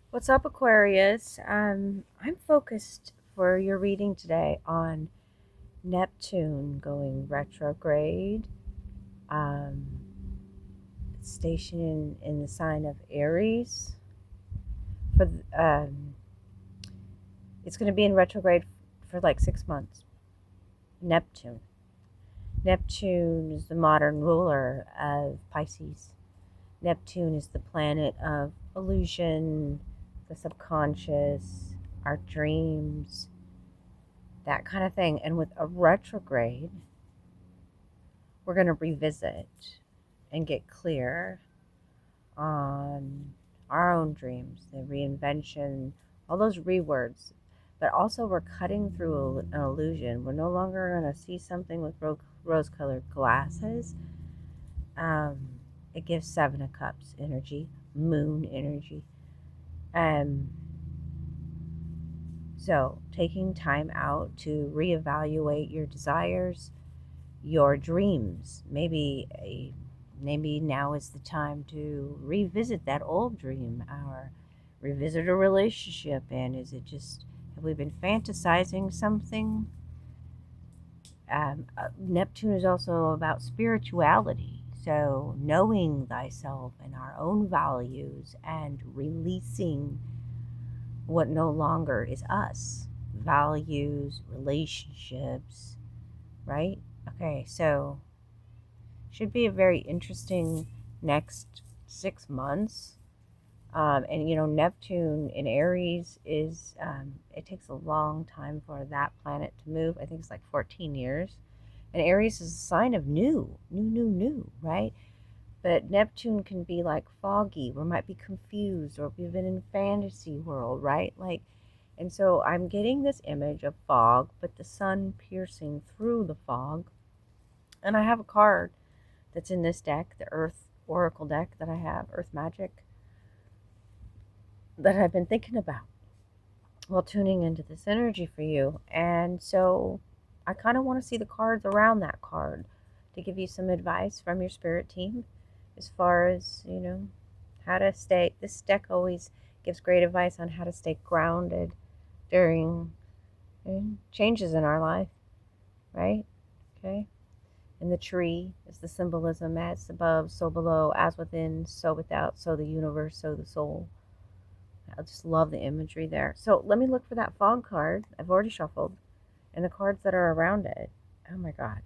What's up, Aquarius? I'm focused for your reading today on Neptune going retrograde, um, stationed in the sign of Aries. For it's going to be in retrograde for like 6 months. Neptune. Neptune is the modern ruler of Pisces. Neptune is the planet of illusion, the subconscious, our dreams, that kind of thing. And with a retrograde, we're going to revisit and get clear on our own dreams, the reinvention, all those rewords. But also, we're cutting through an illusion. We're no longer going to see something with rose colored glasses. Um, it gives Seven of Cups energy, moon energy. Um, so, taking time out to reevaluate your desires, your dreams. Maybe now is the time to revisit that old dream or revisit a relationship. And is it just, have we been fantasizing something? Neptune is also about spirituality. So knowing thyself and our own values and releasing what no longer is us. Values, relationships, right? Okay, so should be a very interesting next 6 months. And Neptune in Aries is, it takes a long time for that planet to move. I think it's like 14 years. And Aries is a sign of new, right? But Neptune can be like foggy. We might be confused, or we've been in fantasy world, right? Like, and so I'm getting this image of fog, but the sun piercing through the fog. And I have a card that's in this deck, the Earth Oracle deck that I have, Earth Magic, that I've been thinking about while tuning into this energy for you. And so I kind of want to see the cards around that card to give you some advice from your spirit team as far as, how to stay. This deck always gives great advice on how to stay grounded during changes in our life, right? Okay. And the tree is the symbolism, as above, so below, as within, so without, so the universe, so the soul. I just love the imagery there. So let me look for that fog card. I've already shuffled. And the cards that are around it. Oh my God.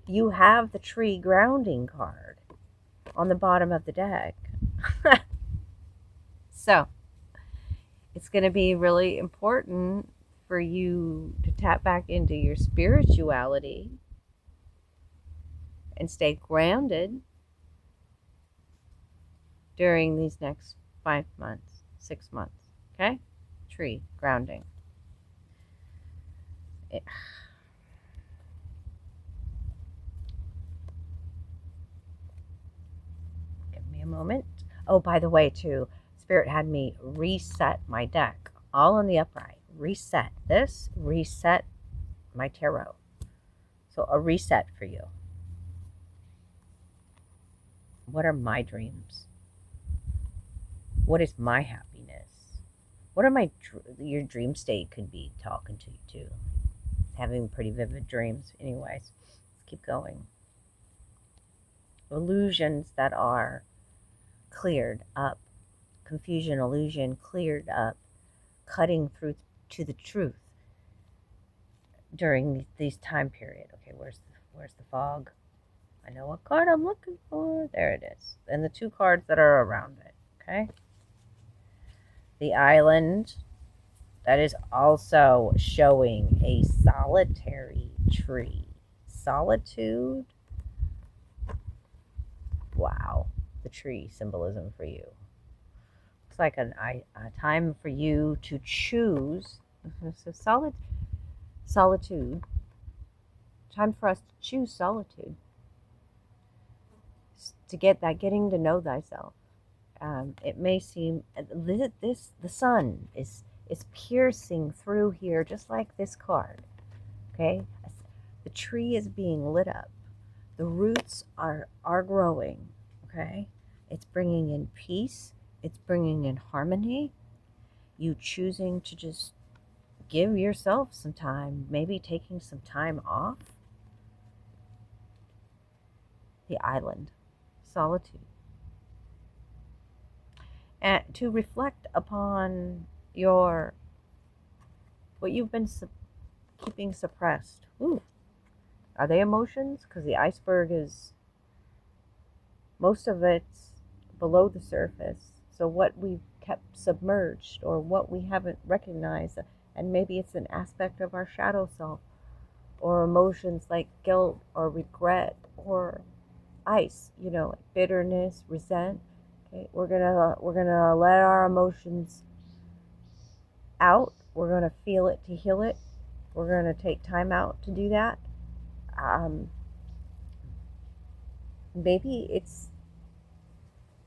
You have the tree grounding card on the bottom of the deck. So it's going to be really important for you to tap back into your spirituality and stay grounded during these next 5 months, 6 months. Okay? Tree grounding. It, give me a moment. Oh, by the way, too, Spirit had me reset my deck, all in the upright. Reset this, reset my tarot. So, a reset for you. What are my dreams? What is my happiness? What are your dream state could be talking to you too? Having pretty vivid dreams. Anyways, let's keep going. Illusions that are cleared up. Confusion, illusion, cleared up. Cutting through to the truth during these time period. Okay, where's the fog? I know what card I'm looking for. There it is. And the two cards that are around it. Okay. The island, that is also showing a solitary tree. Solitude. Wow. The tree symbolism for you. It's like a time for you to choose. So solitude. Time for us to choose solitude. To get that, getting to know thyself. It may seem the sun is piercing through here, just like this card. Okay, the tree is being lit up. The roots are growing. Okay, it's bringing in peace. It's bringing in harmony. You choosing to just give yourself some time, maybe taking some time off. The island, solitude. And to reflect upon what you've been keeping suppressed. Ooh, are they emotions? Because the iceberg is, most of it's below the surface. So what we've kept submerged or what we haven't recognized, and maybe it's an aspect of our shadow self, or emotions like guilt or regret or ice, bitterness, resent. Okay, we're gonna let our emotions out. We're gonna feel it to heal it. We're gonna take time out to do that. Maybe it's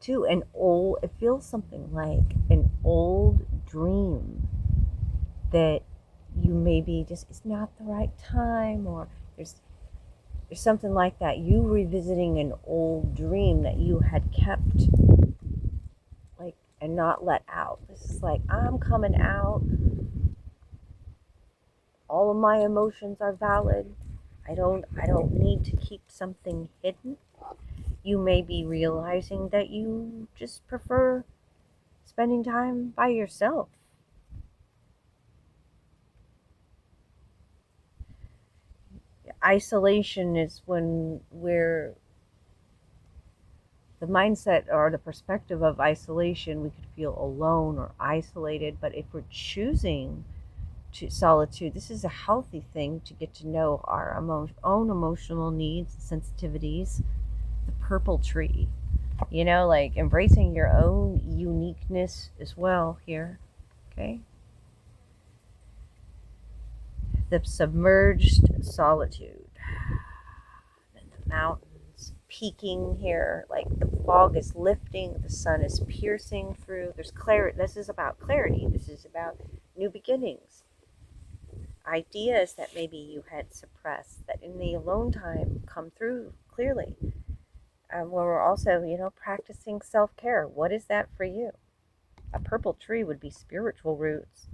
to it feels something like an old dream that you maybe just, it's not the right time, or there's something like that. You revisiting an old dream that you had kept, like, and not let out. This is like, I'm coming out. All of my emotions are valid. I don't need to keep something hidden. You may be realizing that you just prefer spending time by yourself. Isolation is when we're, the mindset or the perspective of isolation, we could feel alone or isolated. But if we're choosing to solitude, this is a healthy thing to get to know our own emotional needs and sensitivities. The purple tree, like embracing your own uniqueness as well here. Okay, the submerged solitude, and the mountains peaking here, like the fog is lifting, the sun is piercing through. There's clarity. This is about clarity. This is about new beginnings. Ideas that maybe you had suppressed that in the alone time come through clearly. Where we're also, practicing self-care. What is that for you? A purple tree would be spiritual roots.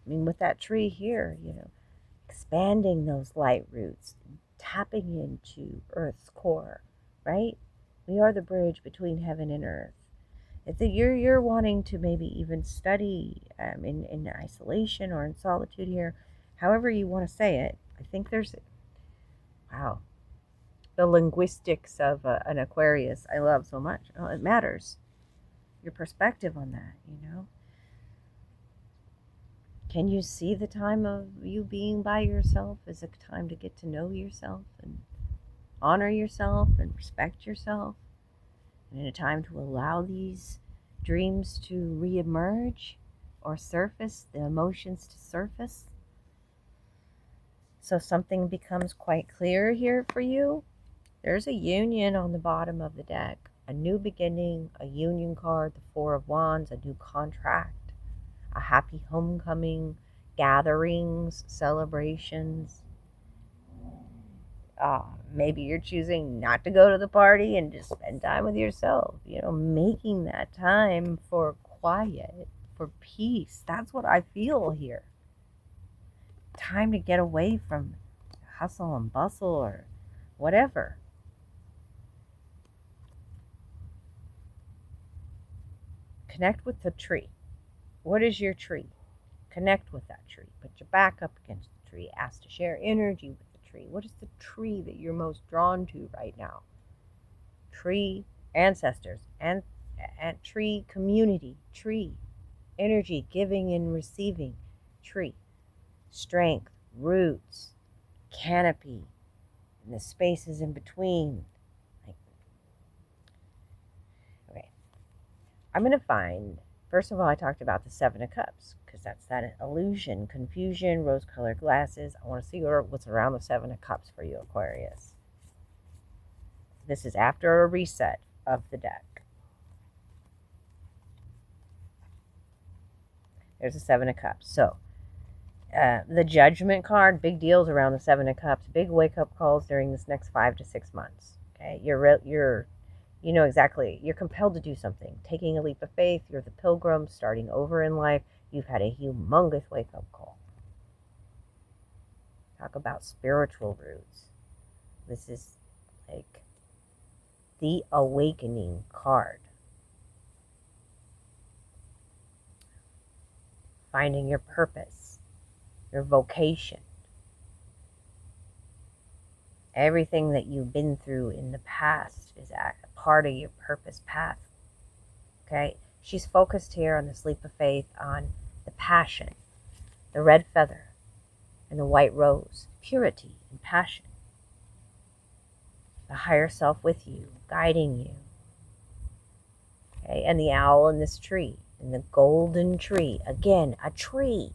I mean, with that tree here, expanding those light roots, tapping into Earth's core, right? We are the bridge between heaven and earth. If you're wanting to maybe even study in isolation or in solitude here, however you want to say it, I think there's, wow, the linguistics of an Aquarius I love so much. Oh, it matters. Your perspective on that, Can you see the time of you being by yourself as a time to get to know yourself and honor yourself and respect yourself? And in a time to allow these dreams to reemerge or surface, the emotions to surface. So something becomes quite clear here for you. There's a union on the bottom of the deck, a new beginning, a union card, the Four of Wands, a new contract, a happy homecoming, gatherings, celebrations. Maybe you're choosing not to go to the party and just spend time with yourself, making that time for quiet, for peace. That's what I feel here. Time to get away from hustle and bustle or whatever. Connect with the tree. What is your tree? Connect with that tree. Put your back up against the tree. Ask to share energy with the tree. What is the tree that you're most drawn to right now? Tree ancestors and tree community. Tree energy, giving and receiving. Tree strength, roots, canopy, and the spaces in between. Okay, I'm going to find, first of all, I talked about the Seven of Cups, because that's that illusion, confusion, rose-colored glasses. I want to see what's around the Seven of Cups for you, Aquarius. This is after a reset of the deck. There's a Seven of Cups. So, the Judgment card, big deals around the Seven of Cups, big wake-up calls during this next 5 to 6 months. Okay, you're You know exactly. You're compelled to do something. Taking a leap of faith. You're the pilgrim starting over in life. You've had a humongous wake-up call. Talk about spiritual roots. This is like the awakening card. Finding your purpose, your vocation. Everything that you've been through in the past is a part of your purpose path. Okay? She's focused here on this leap of faith on the passion, the red feather, and the white rose. Purity and passion. The higher self with you, guiding you. Okay? And the owl in this tree, in the golden tree. Again, a tree.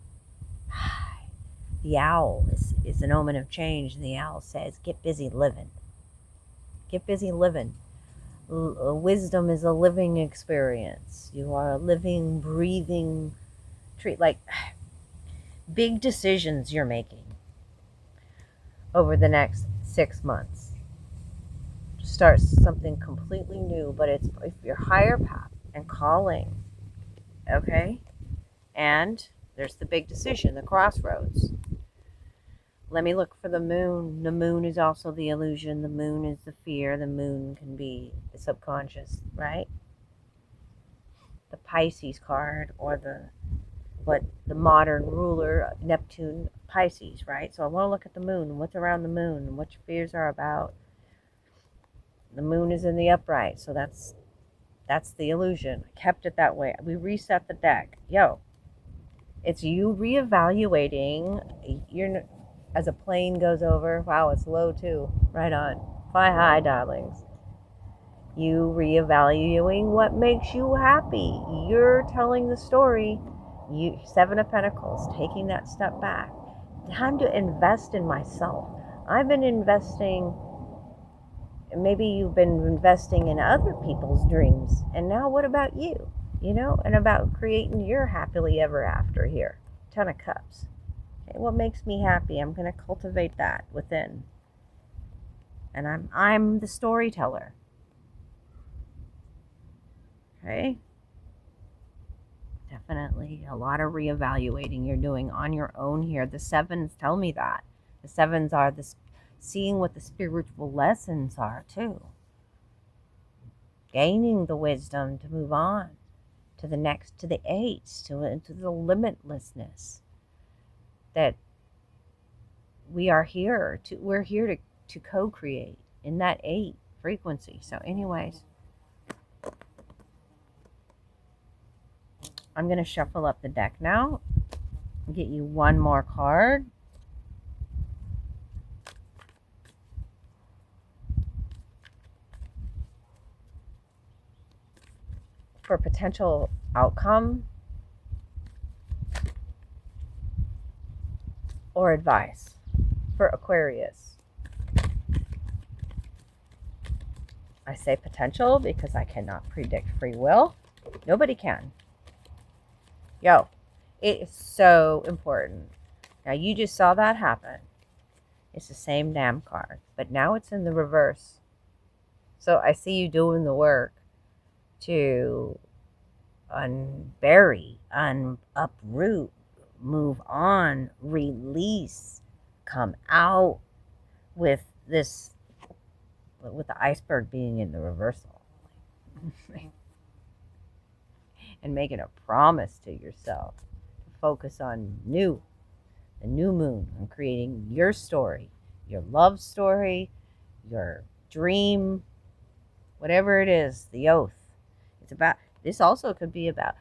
The owl is an omen of change, and the owl says, get busy living. Get busy living. Wisdom is a living experience. You are a living, breathing tree. Like, big decisions you're making over the next 6 months. Start something completely new, but it's your higher path and calling. Okay? And there's the big decision, the crossroads. Let me look for the moon. The moon is also the illusion. The moon is the fear. The moon can be the subconscious, right? The Pisces card, or the modern ruler, Neptune, Pisces, right? So I want to look at the moon, what's around the moon, and what your fears are about. The moon is in the upright, so that's the illusion. I kept it that way. We reset the deck. It's you reevaluating. As a plane goes over, wow, it's low too. Right on. Fly high, darlings. You reevaluating what makes you happy. You're telling the story. Seven of Pentacles, taking that step back. Time to invest in myself. I've been investing. Maybe you've been investing in other people's dreams. And now what about you? And about creating your happily ever after here. 10 of Cups. What makes me happy? I'm going to cultivate that within. And I'm the storyteller. Okay? Definitely a lot of reevaluating you're doing on your own here. The sevens tell me that. The sevens are seeing what the spiritual lessons are too. Gaining the wisdom to move on to the next, to the eights, to the limitlessness. That we're here to co-create in that 8 frequency. So anyways, I'm going to shuffle up the deck now and get you one more card. For potential outcome or advice for Aquarius. I say potential because I cannot predict free will. Nobody can. It is so important. Now you just saw that happen. It's the same damn card, but now it's in the reverse. So I see you doing the work to unbury, uproot, move on, release, come out with the iceberg being in the reversal. And making a promise to yourself to focus on the new moon, on creating your story, your love story, your dream, whatever it is, the oath. This also could be about,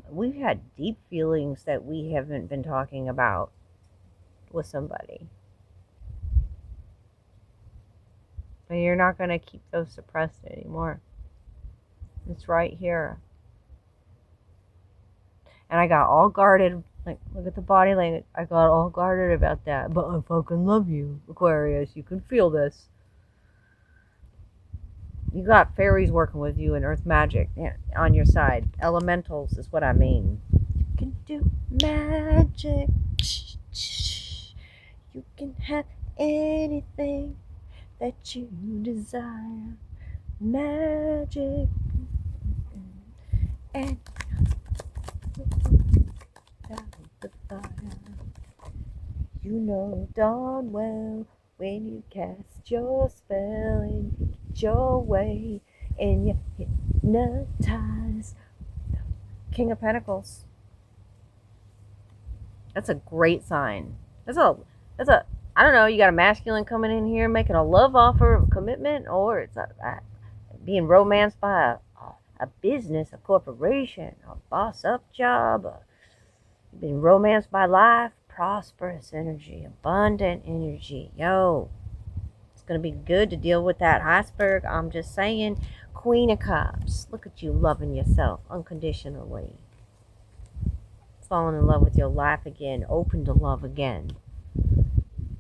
we've had deep feelings that we haven't been talking about with somebody. And you're not going to keep those suppressed anymore. It's right here. And I got all guarded. Like, look at the body language. I got all guarded about that. But I fucking love you, Aquarius. You can feel this. You got fairies working with you and earth magic on your side. Elementals is what I mean. You can do magic. You can have anything that you desire. Magic. magic. And the fire. You know darn well when you cast your spell and you get your way and you hypnotize. King of Pentacles. That's a great sign. That's a I don't know, you got a masculine coming in here making a love offer of commitment, or it's being romanced by a business, a corporation, a boss up job, being romanced by life, prosperous energy, abundant energy. Yo, it's going to be good to deal with that iceberg. I'm just saying. Queen of Cups. Look at you loving yourself unconditionally. Falling in love with your life again. Open to love again.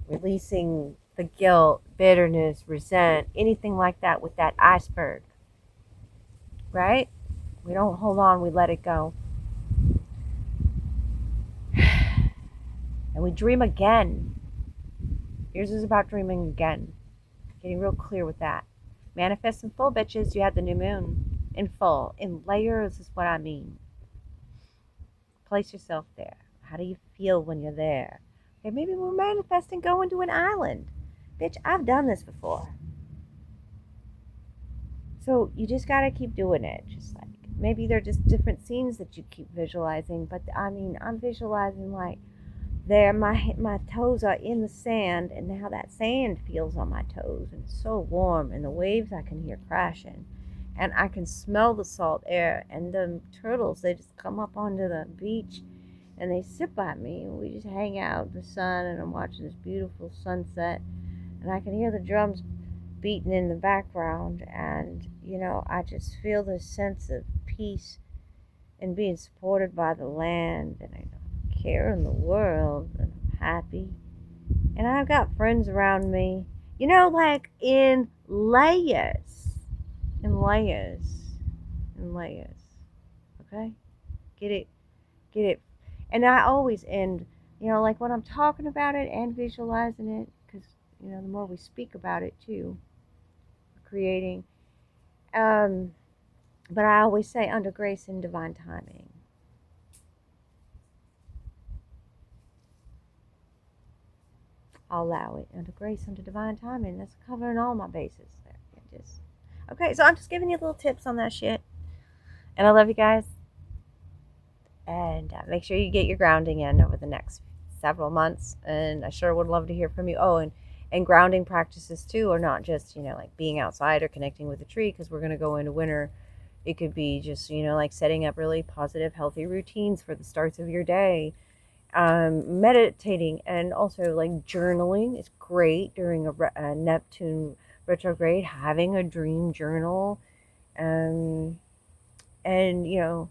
Releasing the guilt, bitterness, resent, anything like that with that iceberg. Right? We don't hold on. We let it go. And we dream again. Yours is about dreaming again. Getting real clear with that. Manifest in full, bitches. You had the new moon in full. In layers is what I mean. Place yourself there. How do you feel when you're there? Okay, maybe we're manifesting going to an island. Bitch, I've done this before. So you just got to keep doing it. Just like, maybe they're just different scenes that you keep visualizing. But I mean, I'm visualizing like there, my toes are in the sand, and how that sand feels on my toes, and it's so warm, and the waves I can hear crashing, and I can smell the salt air, and the turtles, they just come up onto the beach, and they sit by me, and we just hang out in the sun, and I'm watching this beautiful sunset, and I can hear the drums beating in the background, and you know, I just feel this sense of peace and being supported by the land, and I don't care in the world, and I'm happy, and I've got friends around me, you know, like in layers, okay? Get it, and I always end, you know, like when I'm talking about it and visualizing it, because, you know, the more we speak about it too, we're creating, but I always say under grace and divine timing. I'll allow it under grace, under divine timing. That's covering all my bases there. Okay, so I'm just giving you little tips on that shit. And I love you guys. And make sure you get your grounding in over the next several months. And I sure would love to hear from you. Oh, and grounding practices too are not just, you know, like being outside or connecting with a tree, because we're going to go into winter. It could be just, you know, like setting up really positive, healthy routines for the starts of your day. Meditating, and also like journaling is great during a Neptune retrograde. Having a dream journal, and you know,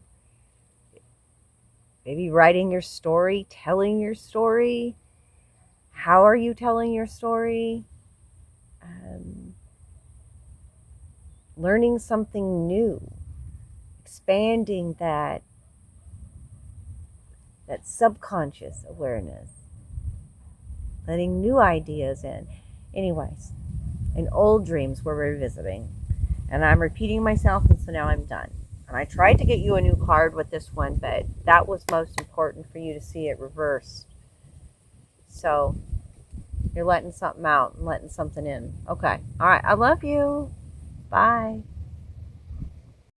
maybe writing your story, telling your story. How are you telling your story? Learning something new, expanding that subconscious awareness, letting new ideas in. Anyways, in old dreams we're revisiting, and I'm repeating myself, and so now I'm done. And I tried to get you a new card with this one, but that was most important for you to see it reversed. So you're letting something out and letting something in. Okay. All right. I love you. Bye.